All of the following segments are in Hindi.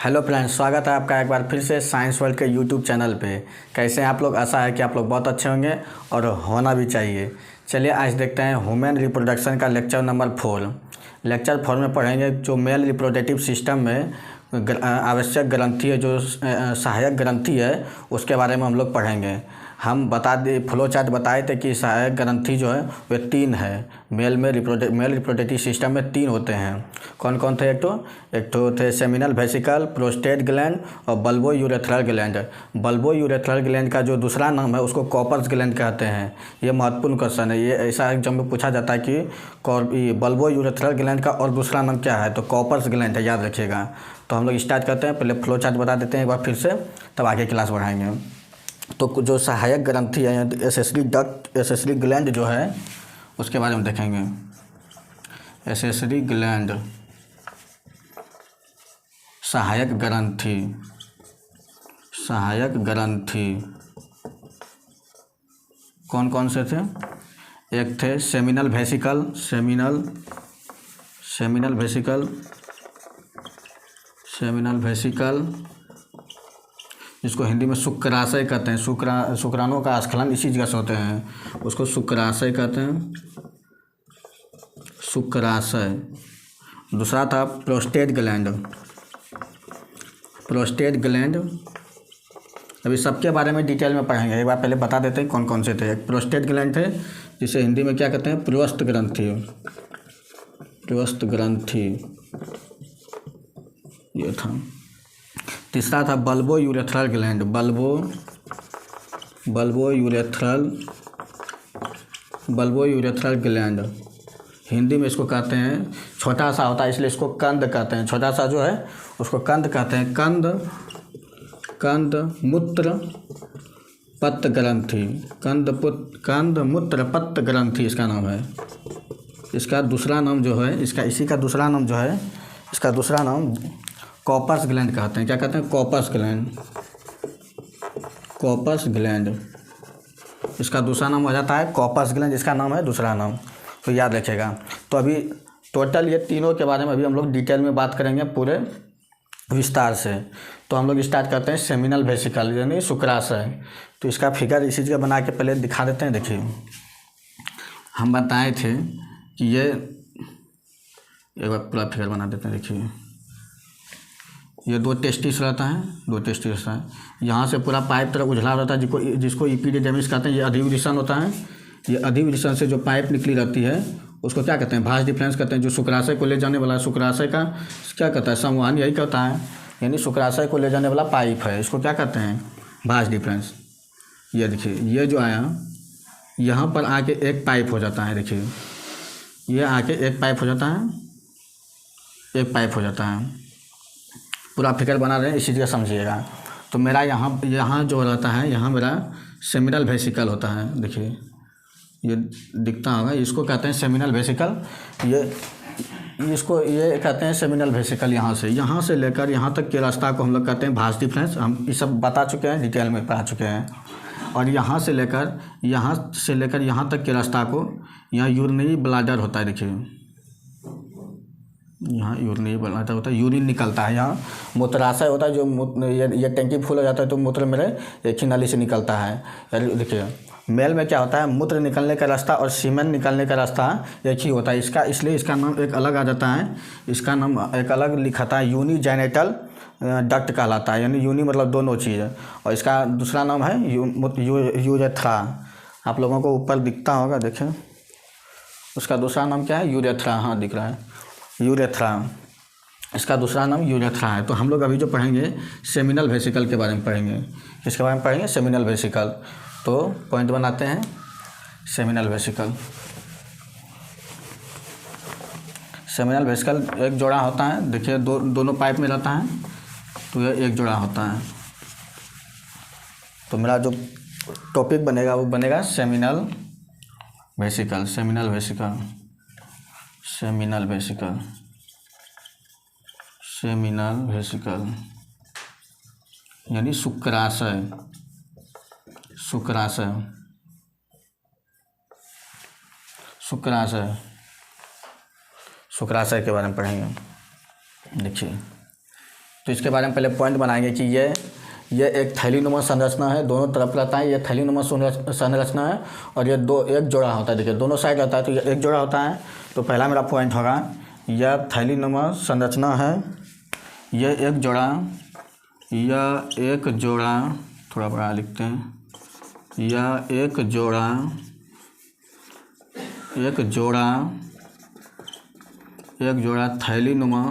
हेलो फ्रेंड्स, स्वागत है आपका एक बार फिर से साइंस वर्ल्ड के यूट्यूब चैनल पे। कैसे हैं आप लोग? आशा है कि आप लोग बहुत अच्छे होंगे और होना भी चाहिए। चलिए आज देखते हैं ह्यूमन रिप्रोडक्शन का लेक्चर नंबर 4। लेक्चर 4 में पढ़ेंगे जो मेल रिप्रोडक्टिव सिस्टम में आवश्यक ग्रंथि है, जो सहायक ग्रंथि है, उसके बारे में हम लोग पढ़ेंगे। हम बता दे फ्लो चार्ट बताए थे कि सहायक ग्रंथि जो है वे 3 है। मेल रिप्रोडक्टिव सिस्टम में 3 होते हैं। कौन कौन थे? एक तो थे सेमिनल वेसिकल, प्रोस्टेट ग्लैंड और bulbo urethral gland. Bulbo urethral gland का जो दूसरा नाम है उसको कॉपर्स ग्लैंड कहते हैं। ये महत्वपूर्ण क्वेश्चन है। ये ऐसा एग्जाम में पूछा जाता है कि बल्बो यूरेथ्रल ग्लैंड का और दूसरा नाम क्या है, तो कॉपर्स ग्लैंड है, याद रखिएगा। तो हम लोग स्टार्ट करते हैं। पहले फ्लो चार्ट बता देते हैं एक बार फिर से, तब आगे क्लास बढ़ाएंगे। तो जो सहायक ग्रंथि है, एसेसरी डक्ट, एसेसरी ग्लैंड जो है उसके बारे में देखेंगे। एसेसरी ग्लैंड, सहायक ग्रंथि। सहायक ग्रंथि कौन कौन से थे? एक थे सेमिनल वेसिकल, सेमिनल वेसिकल, जिसको हिंदी में शुक्राशय कहते हैं। शुक्राणुओं का स्खलन इसी जगह से होते हैं, उसको शुक्राशय कहते हैं, शुक्राशय। दूसरा था प्रोस्टेट ग्लैंड। अभी सबके बारे में डिटेल में पढ़ेंगे। एक बार पहले बता देते हैं कौन कौन से थे। एक प्रोस्टेट ग्लैंड थे, जिसे हिंदी में क्या कहते हैं? प्रोस्त ग्रंथि, ये था। तीसरा था bulbo urethral gland, bulbo urethral gland. Hindi में इसको कहते हैं, छोटा सा होता है इसलिए इसको कंद कहते हैं। छोटा सा जो है उसको कंद कहते हैं। कंद मूत्र पत्त ग्रंथि, कंद मूत्र पत्त ग्रंथि इसका नाम है। इसका दूसरा नाम जो है, इसका दूसरा नाम कॉपर्स ग्लैंड कहते हैं। क्या कहते हैं? Cowper's gland. इसका दूसरा नाम हो जाता है कॉपर्स ग्लैंड, इसका नाम है दूसरा नाम, तो याद रखिएगा। तो अभी टोटल ये तीनों के बारे में अभी हम लोग डिटेल में बात करेंगे पूरे विस्तार से। तो हम लोग स्टार्ट करते हैं सेमिनल वेसिकल यानी शुक्राशय। तो इसका फिगर इसी जगह बना के पहले दिखा देते हैं। देखिए, हम बताए थे कि ये एक बार पूरा फिगर बना देते हैं। देखिए, ये 2 टेस्टिस रहता है, यहाँ से पूरा पाइप तरह उझला रहता है, जिसको इपिडिडेमिस कहते हैं। ये अधिवृषण होता है। ये अधिवृषण से जो पाइप निकली रहती है उसको क्या कहते हैं? भाज डिफरेंस कहते हैं। जो शुक्राशय को ले जाने वाला शुक्राशय का क्या कहता है? संवहन यही कहता है, यानी शुक्राशय को ले जाने वाला पाइप है, इसको क्या कहते हैं? भाज डिफरेंस। ये देखिए, ये जो आया यहाँ पर आके एक पाइप हो जाता है। देखिए, ये आके एक पाइप हो जाता है। पूरा फिगर बना रहे हैं, इसी जगह समझिएगा। तो मेरा यहाँ जो रहता है, यहाँ मेरा सेमिनल वेसिकल होता है। देखिए, ये दिखता होगा, इसको कहते हैं सेमिनल वेसिकल। ये कहते हैं सेमिनल वेसिकल। यहाँ से लेकर यहाँ तक के रास्ता को हम लोग कहते हैं भाज डिफरेंस। हम ये सब बता चुके हैं, डिटेल में पढ़ा चुके हैं। और यहाँ से लेकर यहाँ तक के रास्ता को यहाँ यूरिनरी ब्लैडर होता है। देखिए, यहाँ यूरिनरी ब्लैडर होता है, यूरिन निकलता है। यहाँ मूत्राशय होता है, जो ये टैंकी फुल हो जाता है तो मूत्र मेरे एक ही नाली से निकलता है। देखिए, मेल में क्या होता है? मूत्र निकलने का रास्ता और सीमेन निकलने का रास्ता एक ही होता है। इसलिए इसका नाम एक अलग आ जाता है। इसका नाम एक अलग लिखाता है, यूनिजेनिटल डक्ट कहलाता है। यानी यूनि मतलब दोनों चीज़, और इसका दूसरा नाम है यूरेथ्रा। आप लोगों को ऊपर दिखता होगा, देखें, उसका दूसरा नाम क्या है? यूरेथ्रा। हाँ, दिख रहा है, यूरेथ्रा। इसका दूसरा नाम यूरेथ्रा है। तो हम लोग अभी जो पढ़ेंगे सेमिनल वेसिकल के बारे में पढ़ेंगे। किसके बारे में पढ़ेंगे? Seminal vesicle. तो पॉइंट बनाते हैं। सेमिनल वेसिकल एक जोड़ा होता है। देखिए, दोनों पाइप में रहता है, तो ये एक जोड़ा होता है। तो मेरा जो टॉपिक बनेगा वो बनेगा सेमिनल वेसिकल यानी शुक्राशय शुक्राशय के बारे में पढ़ेंगे। देखिए, तो इसके बारे में पहले पॉइंट बनाएंगे कि ये एक थैलीनुमा संरचना है, दोनों तरफ रहता है। ये थैलीनुमा संरचना है और ये एक जोड़ा होता है। देखिए दोनों साइड रहता है तो ये एक जोड़ा होता है। तो पहला मेरा पॉइंट होगा, यह थैलीनुमा संरचना है, ये एक जोड़ा, थोड़ा बड़ा लिखते हैं, यह एक जोड़ा थैलीनुमा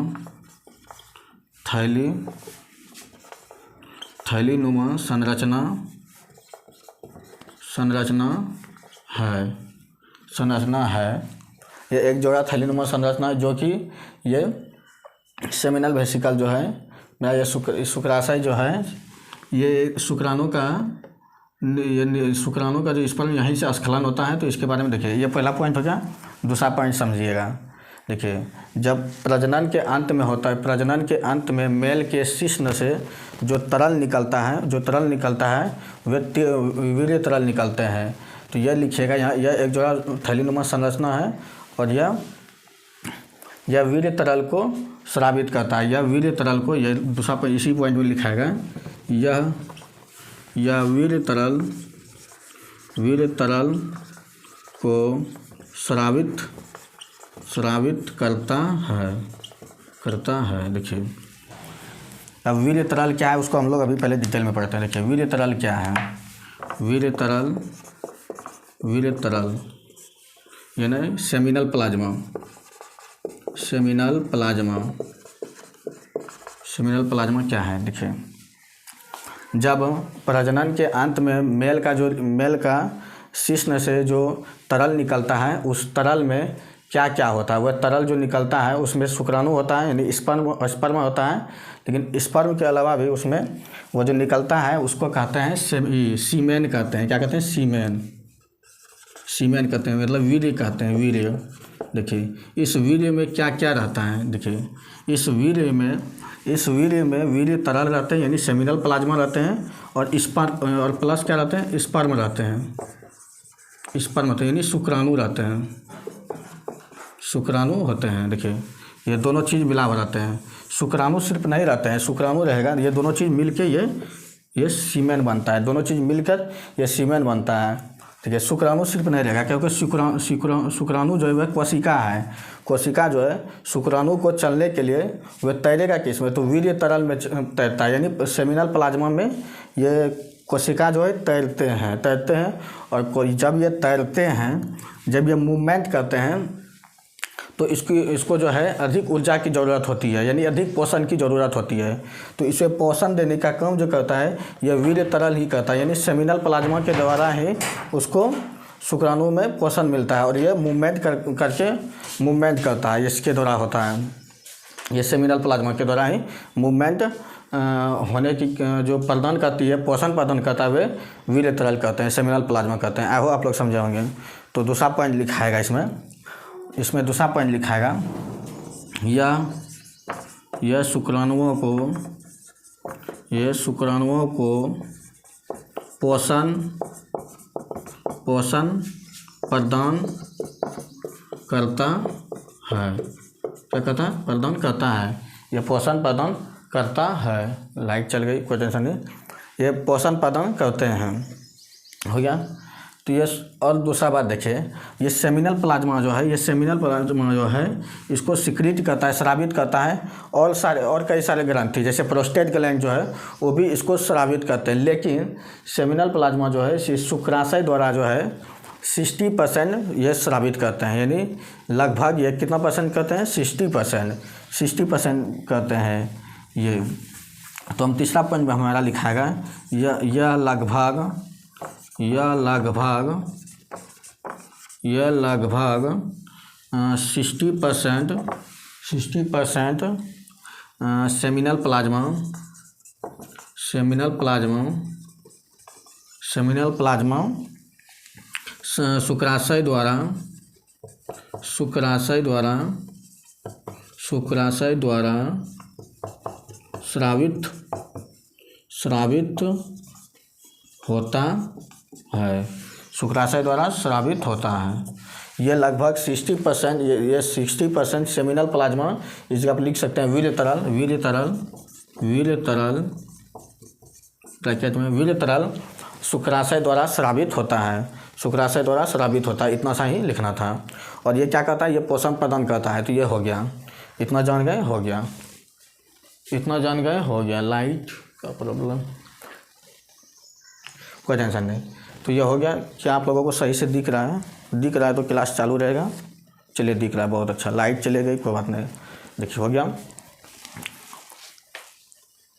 संरचना है। ये एक जोड़ा थैलीनुमा संरचना है जो कि ये सेमिनल वेसिकल जो है मेरा, ये शुक्राशय जो है, ये शुक्राणु का जो स्पर्म यहीं से स्खलन होता है। तो इसके बारे में देखिए, ये पहला पॉइंट हो गया। दूसरा पॉइंट समझिएगा। देखिए जब प्रजनन के अंत में होता है, प्रजनन के अंत में मेल के शिश्न से जो तरल निकलता है वे वीर्य तरल निकलते हैं। तो यह लिखिएगा यहाँ, यह एक जोड़ा थैलीनुमा संरचना है और यह वीर्य तरल को स्रावित करता है। यह वीर्य तरल को, यह दूसरा इसी पॉइंट में लिखाएगा, यह वीर्य तरल को स्रावित करता है। देखिए अब वीर्य तरल क्या है उसको हम लोग अभी पहले डिटेल में पढ़ते हैं। देखिए वीर्य तरल क्या है। वीर्य तरल यानी सेमिनल प्लाज्मा क्या है। देखिए जब प्रजनन के अंत में मेल का शिश्न से जो तरल निकलता है, उस तरल में क्या क्या होता है। वह तरल जो निकलता है उसमें शुक्राणु होता है, यानी स्पर्म होता है। लेकिन स्पर्म के अलावा भी उसमें वो जो निकलता है उसको कहते हैं सीमेन कहते हैं। क्या कहते हैं? सीमेन कहते हैं, मतलब वीर्य कहते हैं, वीर्य। देखिए इस वीर्य में क्या क्या रहता है। देखिए इस वीर्य में वीर्य तरल रहते हैं, यानी सेमिनल प्लाज्मा रहते हैं, और स्पर्म और प्लस क्या रहते हैं, स्पर्म रहते हैं। स्पर्म होते हैं यानी शुक्राणु रहते हैं, शुक्राणु होते हैं। देखिए ये दोनों चीज़ मिला हुआ रहते हैं। शुक्राणु सिर्फ नहीं रहते हैं, शुक्राणु रहेगा, ये दोनों चीज़ मिलके ये सीमेन बनता है। दोनों चीज़ मिलकर ये सीमेन बनता है। ठीक है, शुक्राणु सिर्फ नहीं रहेगा, क्योंकि शुक्राणु जो है वह कोशिका है। कोशिका जो है शुक्राणु को चलने के लिए वह तैरेगा किस में, तो वीर्य तरल में तैरता है। यानी सेमिनल प्लाज्मा में ये कोशिका जो है तैरते हैं और जब ये तैरते हैं, जब ये मूवमेंट करते हैं, तो इसको जो है अधिक ऊर्जा की ज़रूरत होती है, यानी अधिक पोषण की ज़रूरत होती है। तो इसे पोषण देने का काम जो करता है यह वीर्य तरल ही करता है, यानी सेमिनल प्लाज्मा के द्वारा ही उसको शुक्राणु में पोषण मिलता है और ये मूवमेंट करके मूवमेंट करता है, इसके द्वारा होता है। ये सेमिनल प्लाज्मा के द्वारा ही मूवमेंट होने की जो प्रदान करती है, पोषण प्रदान करता है, वे वीर्य तरल कहते हैं, सेमिनल प्लाज्मा कहते हैं। आई होप आप लोग समझे होंगे। तो दूसरा पॉइंट लिखाएगा इसमें दूसरा पॉइंट लिखाएगा, यह शुक्राणुओं को पोषण प्रदान करता है। क्या कहता है? प्रदान करता है। यह पोषण प्रदान करता है। लाइट चल गई, कोई टेंशन नहीं। ये पोषण प्रदान करते हैं, हो गया। तो ये, और दूसरा बात देखिए, ये सेमिनल प्लाज्मा जो है इसको सिक्रीट करता है, स्रावित करता है, और कई सारे ग्रंथि जैसे प्रोस्टेट ग्लैंड जो है वो भी इसको स्रावित करते हैं। लेकिन सेमिनल प्लाज्मा जो है शुक्राशय द्वारा जो है 60% ये स्रावित करते हैं, यानी लगभग ये कितना परसेंट करते हैं? 60% करते हैं ये। तो हम तीसरा पॉइंट में हमारा लिखाएगा, यह लगभग 60% सेमिनल प्लाज्मा शुक्राशय द्वारा स्रावित होता है। शुक्राशय द्वारा स्रावित होता है। ये लगभग 60% सेमिनल प्लाज्मा, इसको आप लिख सकते हैं वीर्य तरल वीर्य तरल ब्रैकेट में वीर्य तरल शुक्राशय द्वारा स्रावित होता है, शुक्राशय द्वारा स्रावित होता है, इतना सा ही लिखना था। और ये क्या करता है, ये पोषण प्रदान करता है, तो ये हो गया, इतना जान गए हो गया, इतना जान गए हो गया। लाइट का प्रॉब्लम, कोई टेंशन नहीं। तो ये हो गया। क्या आप लोगों को सही से दिख रहा है? दिख रहा है तो क्लास चालू रहेगा। चलिए दिख रहा है, बहुत अच्छा। लाइट चले गई, कोई बात नहीं। देखिए हो गया,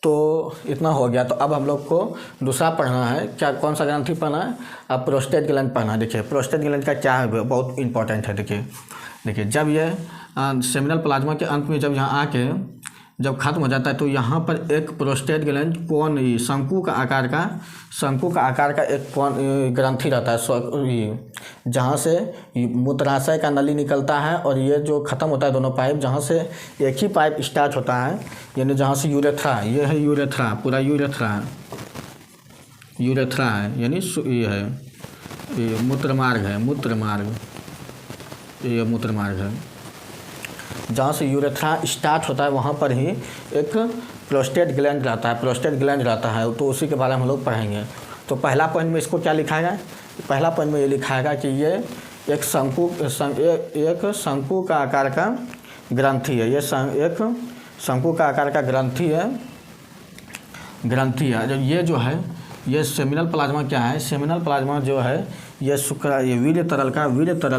तो इतना हो गया। तो अब हम लोग को दूसरा पढ़ना है। क्या, कौन सा ग्रंथि पढ़ना है? अब प्रोस्टेट ग्लैंड पढ़ना है। देखिए प्रोस्टेट ग्लैंड का क्या है, बहुत इंपॉर्टेंट है। देखिए जब ये सेमिनल प्लाज्मा के अंत में जब यहाँ आके जब खत्म हो जाता है, तो यहाँ पर एक प्रोस्टेट ग्लैंड कोन शंकु का आकार का एक कोन ग्रंथि रहता है, जहाँ से मूत्राशय का नली निकलता है, और ये जो ख़त्म होता है दोनों पाइप, जहाँ से एक ही पाइप स्टार्ट होता है, यानी जहाँ से यूरेथ्रा, ये है यूरेथ्रा, पूरा यूरेथ्रा है, यानी ये है, ये मूत्रमार्ग है, ये मूत्रमार्ग है। जहाँ से यूरेथ्रा स्टार्ट होता है वहाँ पर ही एक प्रोस्टेट ग्लैंड रहता है, तो उसी के बारे में हम लोग पढ़ेंगे। तो पहला पॉइंट में इसको क्या लिखाएगा? पहला पॉइंट में ये लिखाएगा कि ये एक शंकु का आकार का ग्रंथि है, एक शंकु का आकार का ग्रंथि है। जो ये जो है, ये सेमिनल प्लाज्मा क्या है? सेमिनल प्लाज्मा जो है ये वीर्य तरल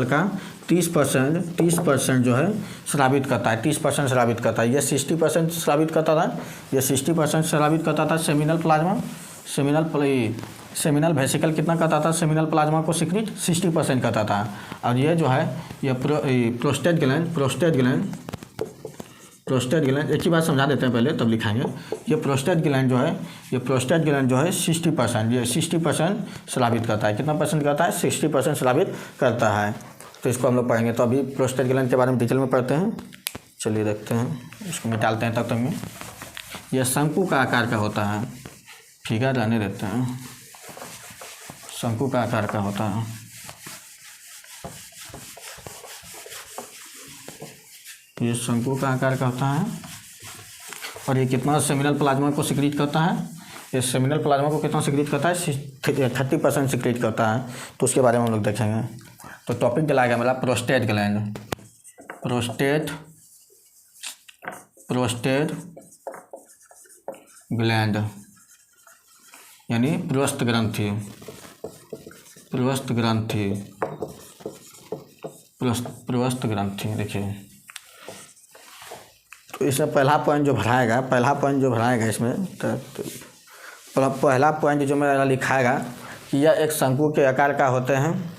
का 30% जो है स्रावित करता है, 30% स्रावित करता है। ये 60% स्रावित करता था, सेमिनल प्लाज्मा। सेमिनल वेसिकल कितना करता था? सेमिनल प्लाज्मा को सिक्रीट 60% करता था। और ये जो है ये प्रोस्टेट ग्लैंड, एक ही बात समझा देते हैं पहले, तब लिखाएंगे। ये प्रोस्टेट ग्लैंड जो है 60% स्रावित करता है। कितना परसेंट करता है? 60% स्रावित करता है। तो इसको हम लोग पढ़ेंगे। तो अभी प्रोस्टेट ग्लैंड के बारे में डिटेल में पढ़ते हैं। चलिए देखते हैं, इसको निकालते हैं। तब तक में यह शंकु का आकार का होता है, फिगर रहने देते हैं। शंकु का आकार का होता है, ये शंकु का आकार का होता है। और ये कितना सेमिनल प्लाज्मा को सिक्रीट करता है? ये सेमिनल प्लाज्मा को कितना सिक्रीट करता है? 30% सिक्रीट करता है। तो उसके बारे में हम लोग देखेंगे। तो टॉपिक दिलाएगा मेरा प्रोस्टेट ग्लैंड, प्रोस्टेट ग्लैंड यानी प्रस्थ ग्रंथि। देखिए तो इसमें पहला पॉइंट जो भराएगा इसमें, तो पहला पॉइंट जो मेरा लिखाएगा कि यह एक शंकु के आकार का होते हैं,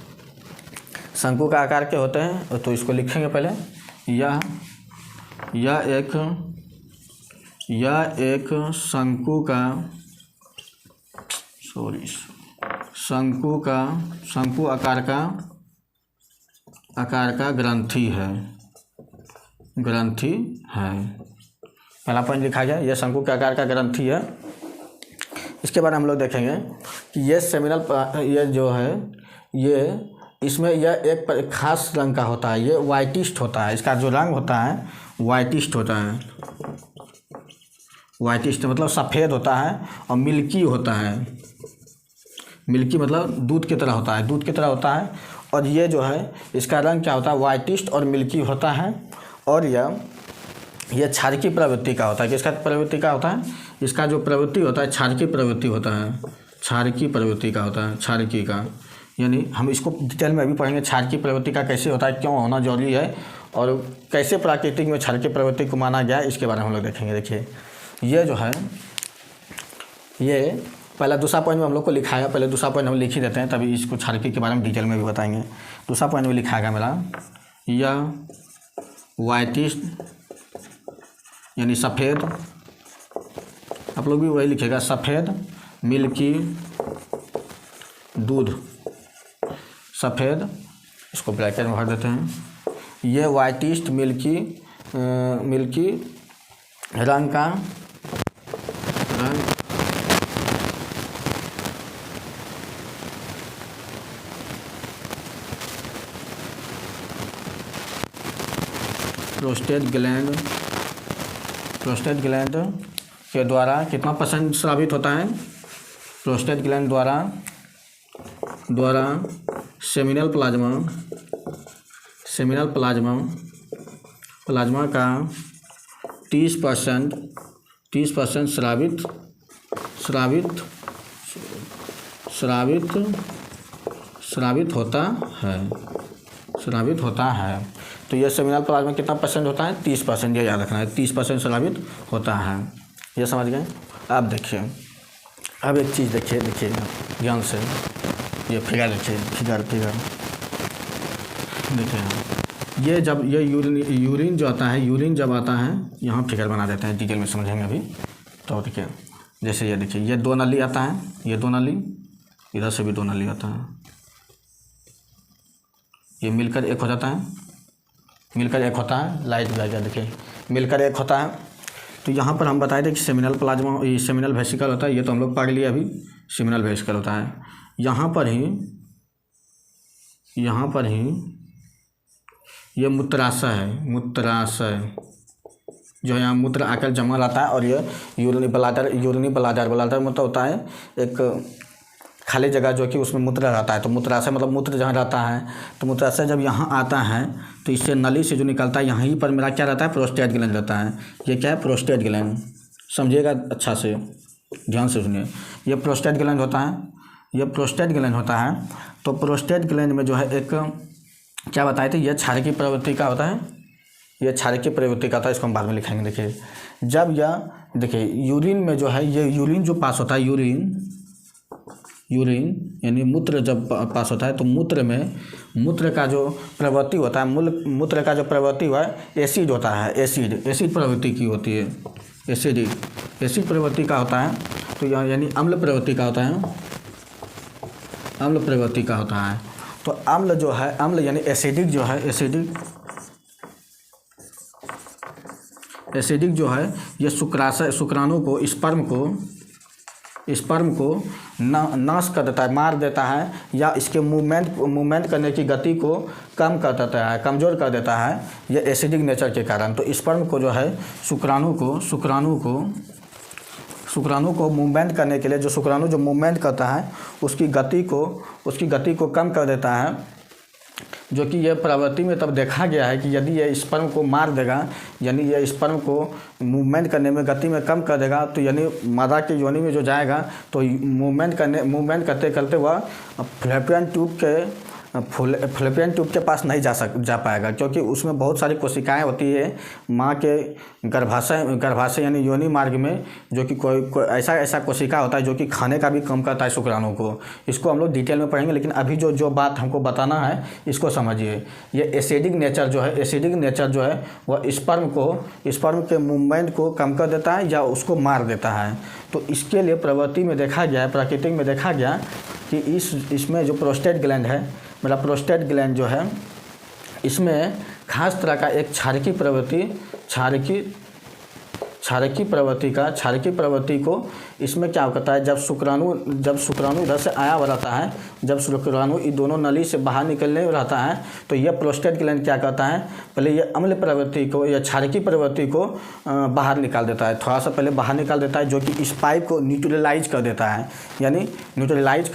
शंकु का आकार के होते हैं। तो इसको लिखेंगे पहले, यह एक शंकु आकार का ग्रंथि है। पहला पॉइंट लिखा गया, यह शंकु के आकार का ग्रंथि है। इसके बाद हम लोग देखेंगे कि ये सेमिनल, ये जो है ये इसमें यह एक खास रंग का होता है, ये वाइटिस्ट होता है। इसका जो रंग होता है वाइटिस्ट होता है, वाइटिस्ट मतलब सफ़ेद होता है और मिल्की होता है। मिल्की मतलब दूध की तरह होता है, और ये जो है इसका रंग क्या होता है? वाइटिस्ट और मिल्की होता है। और यह क्षारकी प्रवृत्ति का होता है। किसका प्रवृत्ति का होता है? इसका जो प्रवृत्ति होता है क्षारकी प्रवृत्ति होता है, क्षारकी प्रवृत्ति का होता है, क्षारकी का। यानी हम इसको डिटेल में अभी पढ़ेंगे, क्षारकी प्रवृत्ति का कैसे होता है, क्यों होना जरूरी है, और कैसे प्राकृतिक में क्षारकी प्रवृत्ति को माना गया है, इसके बारे में हम लोग देखेंगे। देखिए ये जो है, ये पहला दूसरा पॉइंट में हम लोग को लिखाएगा। पहले दूसरा पॉइंट हम लिख ही देते हैं, तभी इसको क्षारकी के बारे में डिटेल में भी बताएंगे। दूसरा पॉइंट में लिखाएगा मेरा, यह वाइटिस्ट यानी सफ़ेद, आप लोग भी वही लिखेगा, सफ़ेद मिल्की दूध, सफ़ेद, इसको ब्रैकेट में भर देते हैं। ये वाइटिस्ट मिल्की रंग का प्रोस्टेट ग्लैंड के द्वारा कितना % स्रावित होता है? प्रोस्टेट ग्लैंड द्वारा सेमिनल प्लाज्मा का 30% स्रावित होता है। तो यह सेमिनल प्लाज्मा कितना % होता है? 30%। ये याद रखना है, 30% स्रावित होता है। ये समझ गए? अब देखिए, अब एक चीज़ देखिए ध्यान से, ये फिगर देखिए, फिगर देखिए, ये जब ये यूरिन जो आता है, यूरिन जब आता है, यहाँ फिगर बना देते हैं, डिटेल में समझेंगे अभी। तो देखिए, जैसे ये देखिए, ये 2 नली आता है, ये 2 नली, इधर से भी 2 नली आता है, ये मिलकर एक हो जाता है, लाइट भी आ गया, देखिए मिलकर एक होता है। तो यहाँ पर हम बताए थे कि सेमिनल प्लाज्मा, ये सेमिनल वेसिकल होता है, ये तो हम लोग पढ़ लिए अभी, सेमिनल वेसिकल होता है। यहाँ पर ही ये मूत्राशय जो यहाँ मूत्र आकर जमा रहता है, और ये यूरिनी ब्लाडर मतलब होता है एक खाली जगह जो कि उसमें मूत्र रहता है। तो मूत्राशय मतलब मूत्र जहाँ रहता है, तो मूत्राशय जब यहाँ आता है तो इससे नली से जो निकलता है, यहीं पर मेरा क्या रहता है? प्रोस्टेट ग्लैंड रहता है। ये क्या है? Prostate gland. समझिएगा अच्छा से, ध्यान से सुनिए। ये प्रोस्टेट ग्लैंड होता है। तो प्रोस्टेट ग्लैंड में जो है एक क्या बताए थे, ये क्षारकीय प्रवृत्ति का होता है, इसको हम बाद में लिखेंगे। देखिए, जब यह देखिए यूरिन में जो है, ये यूरिन जो पास होता है, यूरिन यानी मूत्र जब पास होता है, तो मूत्र का जो प्रवृत्ति होता है, मूत्र का जो प्रवृत्ति हुआ है, एसिड होता है, एसिड प्रवृत्ति की होती है, एसिड प्रवृत्ति का होता है। तो यानी अम्ल प्रवृत्ति का होता है, तो अम्ल जो है, अम्ल यानी एसिडिक जो है, एसिडिक जो है, ये शुक्राणु को, स्पर्म को नाश कर देता है, मार देता है, या इसके मूवमेंट करने की गति को कम कर देता है, कमज़ोर कर देता है, ये एसिडिक नेचर के कारण। तो स्पर्म को जो है, शुक्राणु को मूवमेंट करने के लिए, जो शुक्राणु जो मूवमेंट करता है, उसकी गति को कम कर देता है, जो कि यह प्रवृत्ति में तब देखा गया है कि यदि यह स्पर्म को मार देगा, यानी यह स्पर्म को मूवमेंट करने में, गति में कम कर देगा, तो यानी मादा के योनि में जो जाएगा, तो मूवमेंट करते वह फ्लैपियन ट्यूब के पास नहीं जा पाएगा, क्योंकि उसमें बहुत सारी कोशिकाएं होती है माँ के गर्भाशय यानी योनि मार्ग में, जो कि कोई ऐसा कोशिका होता है जो कि खाने का भी कम करता है शुक्राणु को। इसको हम लोग डिटेल में पढ़ेंगे, लेकिन अभी जो बात हमको बताना है, इसको समझिए। ये एसिडिक नेचर जो है वह स्पर्म के मूवमेंट को कम कर देता है या उसको मार देता है। तो इसके लिए प्रवृत्ति में देखा गया है, प्राकृतिक में देखा गया कि इसमें जो प्रोस्टेट ग्लैंड है, मेरा प्रोस्टेट ग्लैंड जो है, इसमें खास तरह का एक क्षारकीय प्रवृत्ति को इसमें क्या करता है, जब शुक्राणु इधर से आया हुआ रहता है, जब शुक्राणु इन दोनों नली से बाहर निकलने रहता है, तो यह प्रोस्टेट ग्लैंड क्या करता है, पहले ये अम्ल प्रवृत्ति को या क्षारकीय प्रवृत्ति को बाहर निकाल देता है, थोड़ा सा पहले बाहर निकाल देता है, जो कि इस पाइप को न्यूट्रलाइज कर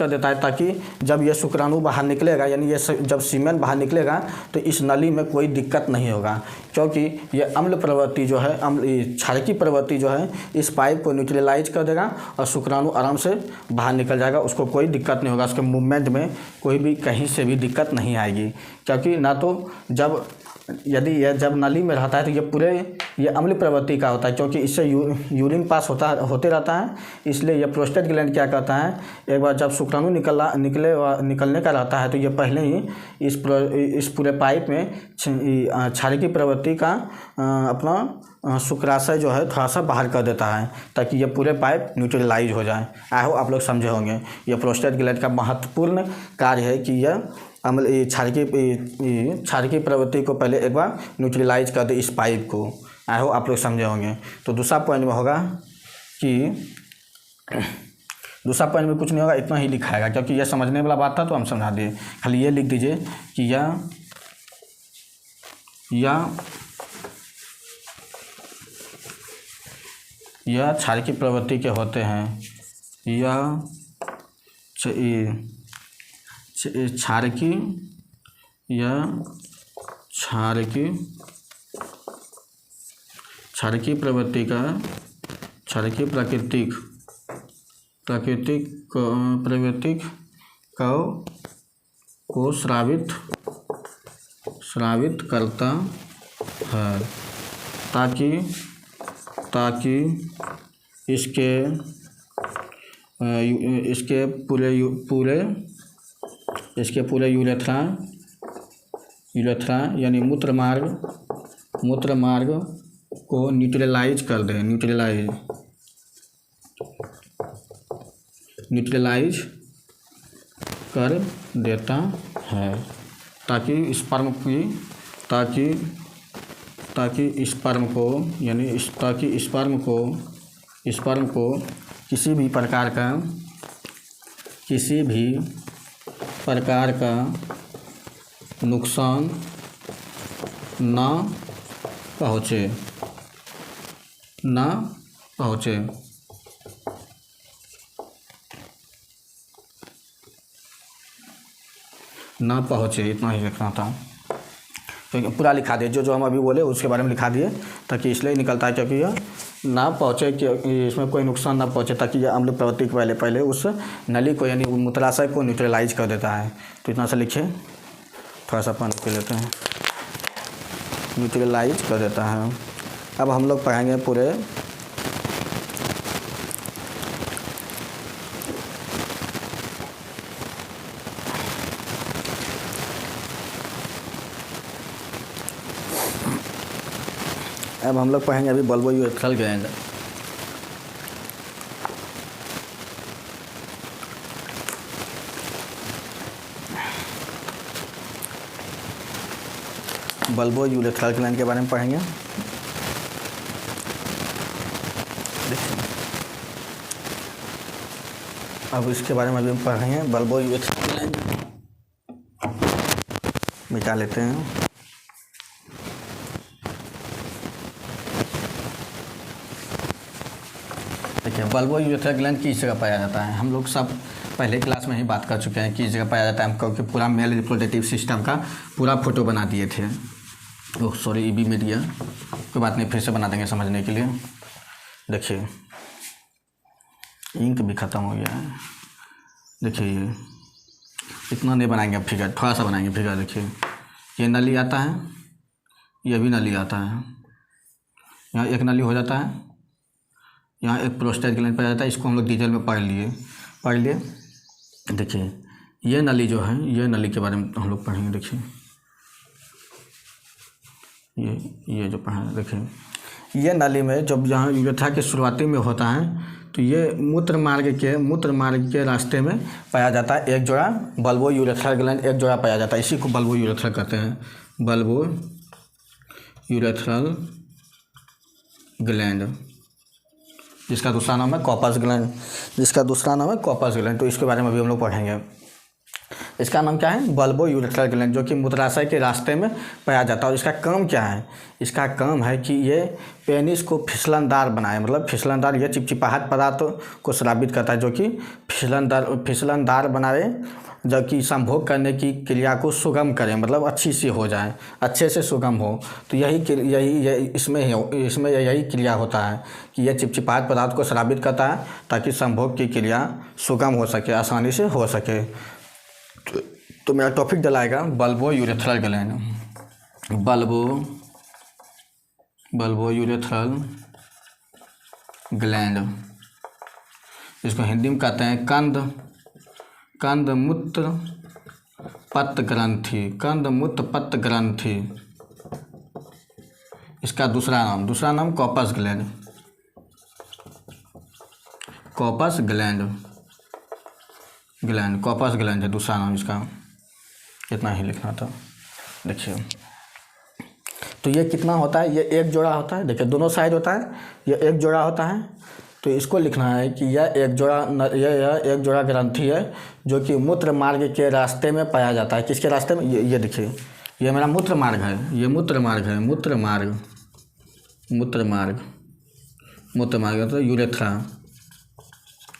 देता है, ताकि जब यह शुक्राणु बाहर निकलेगा, यानी ये जब सीमेन बाहर निकलेगा, तो इस नली में कोई दिक्कत नहीं होगा, क्योंकि ये अम्ल प्रवृत्ति जो है, क्षारकीय प्रवृत्ति जो है, इस पाइप को न्यूट्रलाइज कर देगा और शुक्राणु आराम से बाहर निकल जाएगा, उसको कोई दिक्कत नहीं होगा, उसके मूवमेंट में कोई भी कहीं से भी दिक्कत नहीं आएगी। क्योंकि ना तो जब नली में रहता है, तो ये अम्ल प्रवृत्ति का होता है, क्योंकि इससे यूरिन पास होते रहता है, इसलिए ये प्रोस्टेट ग्लैंड क्या करता है, एक बार जब शुक्राणु निकलने का रहता है, तो ये पहले ही इस पूरे पाइप में क्षारकीय प्रवृत्ति का अपना शुक्राशय जो है थोड़ा सा बाहर कर देता है, ताकि ये पूरे पाइप न्यूट्रलाइज हो जाए। आई होप आप लोग समझे होंगे। ये प्रोस्टेट ग्लैंड का महत्वपूर्ण कार्य है कि यह क्षारकीय प्रवृत्ति को पहले एक बार न्यूट्रलाइज कर दे इस पाइप को। आई होप आप लोग समझे होंगे। तो दूसरा पॉइंट में होगा कि दूसरा पॉइंट में कुछ नहीं होगा, इतना ही लिखाएगा, क्योंकि यह समझने वाला बात था तो हम समझा दिए। खाली ये लिख दीजिए कि यह क्षारकीय प्रवृत्ति के होते हैं। यह क्षारकीय प्रवृत्ति का प्राकृतिक को स्रावित करता है ताकि इसके पूरे यूरेथ्रा यानी मूत्र मार्ग को न्यूट्रलाइज कर देता है ताकि स्पर्म को किसी भी प्रकार का नुकसान न पहुँचे। इतना ही लिखना था। तो पूरा लिखा दिए, जो हम अभी बोले उसके बारे में लिखा दिए, ताकि इसलिए निकलता है क्योंकि यह ना पहुँचे कि इसमें कोई नुकसान ना पहुँचे, ताकि यह अम्ल प्रवृत्ति के पहले उस नली को यानी मूत्राशय को न्यूट्रलाइज कर देता है। तो इतना सा लिखे, थोड़ा सा पानी पी लेते हैं। न्यूट्रलाइज कर देता है। अब हम लोग पढ़ेंगे पूरे अभी बल्बोयूरेथ्रल ग्लैंड। बल्बोयूरेथ्रल ग्लैंड के बारे में पढ़ेंगे। देखिए, अब इसके बारे में अभी हम पढ़ रहे हैं। बल्बोयूरेथ्रल ग्लैंड मिटा लेते हैं। देखिए, बल्बोयूरेथ्रल ग्लैंड किस जगह पाया जाता है, हम लोग सब पहले क्लास में ही बात कर चुके हैं किस जगह पाया जाता है। हम क्योंकि पूरा मेल रिप्रोडक्टिव सिस्टम का पूरा फोटो बना दिए थे। ओह सॉरी, ई बी मिट गया, कोई बात नहीं, फिर से बना देंगे समझने के लिए। देखिए, इंक भी ख़त्म हो गया है। देखिए, ये इतना नहीं बनाएंगे, अब फिगर थोड़ा सा बनाएंगे फिगर। देखिए, ये नली आता है, ये भी नली आता है। यहाँ एक नली हो जाता है, यहाँ एक प्रोस्टेट ग्लैंड पाया जाता है। इसको हम लोग डिटेल में पढ़ लिए। देखिए, ये नली जो है, ये नली के बारे में हम लोग पढ़ेंगे। देखिए, ये जो पढ़ा, देखिए, ये नली में जब यहाँ यूरेथ्रा के शुरुआती में होता है, तो ये मूत्र मार्ग के रास्ते में पाया जाता है। एक जोड़ा बल्बोयूरेथ्रल ग्लैंड, एक जोड़ा पाया जाता है। इसी को बल्बोयूरेथ्रल कहते हैं, बल्बोयूरेथ्रल ग्लैंड, जिसका दूसरा नाम है कॉर्पस ग्लैंड। तो इसके बारे में भी हम लोग पढ़ेंगे। इसका नाम क्या है, बल्बोयूरेथ्रल ग्लैंड, जो कि मूत्राशय के रास्ते में पाया जाता है। और इसका काम क्या है, इसका काम है कि ये पेनिस को फिसलनदार बनाए, मतलब फिसलनदार, ये चिपचिपाहट पदार्थ को स्रावित करता है, जो कि फिसलनदार बनाए, जबकि संभोग करने की क्रिया को सुगम करें, मतलब अच्छे से सुगम हो। तो इसमें यही क्रिया होता है कि यह चिपचिपाहट पदार्थ को स्रावित करता है, ताकि संभोग की क्रिया सुगम हो सके, आसानी से हो सके। तो मेरा टॉपिक डलाएगा बल्बोयूरेथ्रल ग्लैंड। बल्बोयूरेथ्रल ग्लैंड, इसको हिंदी में कहते हैं कंदमूत्र पत्त ग्रंथि। इसका दूसरा नाम कॉर्पस ग्लैंड है दूसरा नाम इसका। इतना ही लिखना था। देखिए, तो ये कितना होता है, ये एक जोड़ा होता है। देखिए, दोनों साइड होता है, ये एक जोड़ा होता है। तो इसको लिखना है कि यह एक जोड़ा ग्रंथि है, जो कि मूत्र मार्ग के रास्ते में पाया जाता है। किसके रास्ते में, ये देखिए, ये मेरा मूत्र मार्ग है, मूत्र मार्ग तो यूरेथ्रा,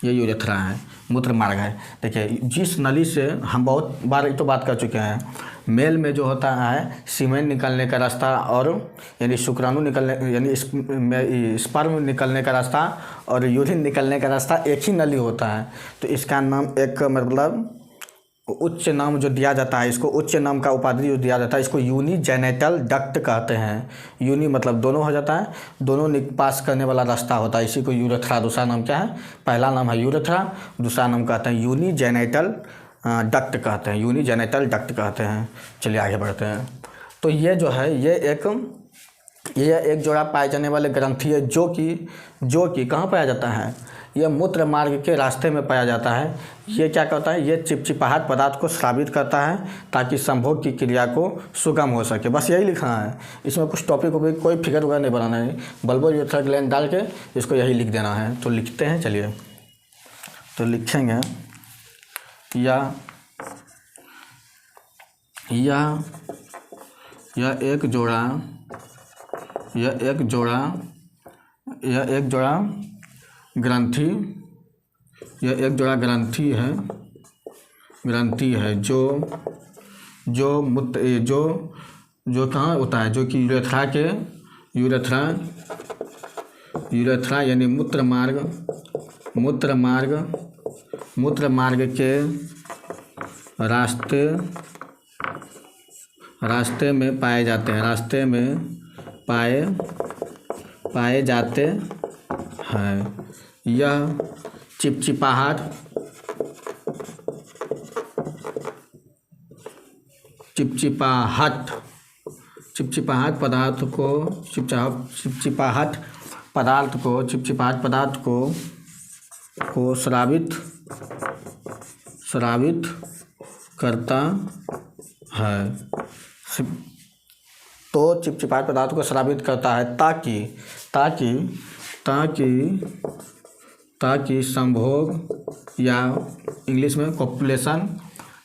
ये यूरेथ्रा है, मूत्र मार्ग है। देखिए जिस नली से हम बहुत बार तो बात कर चुके हैं, मेल में जो होता है सीमेन निकलने का रास्ता और यानी शुक्राणु निकलने यानी स्पर्म निकलने का रास्ता और यूरिन निकलने का रास्ता एक ही नली होता है। तो इसका नाम एक मतलब उच्च नाम जो दिया जाता है, इसको उच्च नाम का उपाधि जो दिया जाता है, इसको यूनिजेनिटल डक्ट कहते हैं। यूनि मतलब दोनों हो जाता है, दोनों पास करने वाला रास्ता होता है, इसी को यूरेथ्रा। दूसरा नाम क्या है? पहला नाम है यूरेथ्रा, दूसरा नाम कहते हैं यूनिजेनिटल डक्ट कहते हैं, यूनिजेनिटल डक्ट कहते हैं। चलिए आगे बढ़ते हैं। तो ये जो है ये एक जोड़ा पाए जाने वाले ग्रंथि है जो कि कहाँ पाया जाता है? ये मूत्र मार्ग के रास्ते में पाया जाता है। ये क्या करता है? ये चिपचिपाहट पदार्थ को स्रावित करता है ताकि संभोग की क्रिया को सुगम हो सके। बस यही लिखना है, इसमें कुछ टॉपिक को भी कोई फिगर वगैरह नहीं बनाना है। बल्बो यूरेथ्रा ग्लैंड डाल के इसको यही लिख देना है। तो लिखते हैं, चलिए तो लिखेंगे यह एक जोड़ा ग्रंथि है जो कहाँ होता है? जो कि यूरेथ्रा यानी मूत्र मार्ग के रास्ते में पाए जाते हैं, पाए जाते हैं। यह चिपचिपाहट पदार्थ को स्रावित करता है। तो चिपचिपाहट पदार्थ को स्रावित करता है ताकि संभोग या इंग्लिश में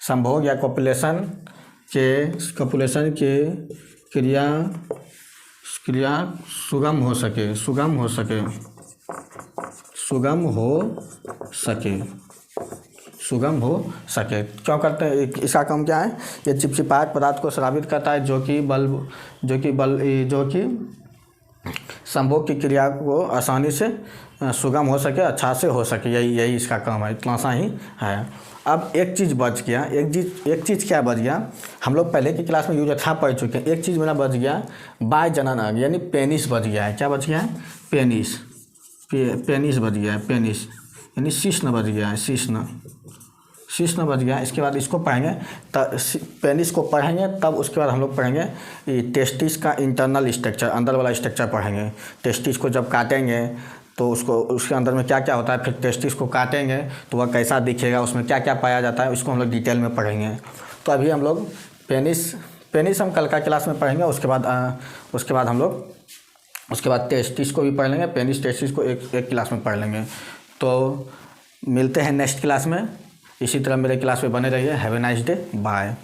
संभोग या कॉपुलेशन के क्रिया सुगम हो सके। क्यों करते हैं? इसका काम क्या है? ये चिपचिपाहट पदार्थ को स्रावित करता है जो कि संभोग की क्रिया को आसानी से सुगम हो सके, अच्छा से हो सके। यही इसका काम है, इतना सा ही है। अब एक चीज़ बच गया, एक चीज़ क्या बच गया? हम लोग पहले की क्लास में यूरेथ्रा पढ़ चुके हैं। एक चीज़ मेरा बच गया, बाह्य जननांग यानी पेनिस बच गया है। क्या बच गया है? पेनिस बच गया है, पेनिस यानी शिश्न बच गया है, शिश्न बच गया। इसके बाद इसको पढ़ेंगे, पेनिस को पढ़ेंगे, तब उसके बाद हम लोग पढ़ेंगे टेस्टिस का इंटरनल स्ट्रक्चर, अंदर वाला स्ट्रक्चर पढ़ेंगे। टेस्टिस को जब काटेंगे तो उसके अंदर में क्या क्या होता है, फिर टेस्टिस को काटेंगे तो वह कैसा दिखेगा, उसमें क्या क्या पाया जाता है, उसको हम लोग डिटेल में पढ़ेंगे। तो अभी हम लोग पेनिस हम कल का क्लास में पढ़ेंगे। उसके बाद हम लोग टेस्टिस को भी पढ़ लेंगे, पेनिस टेस्टिस को एक क्लास में पढ़ लेंगे। तो मिलते हैं नेक्स्ट क्लास में। इसी तरह मेरे क्लास में बने रहिए। Have a nice day, bye.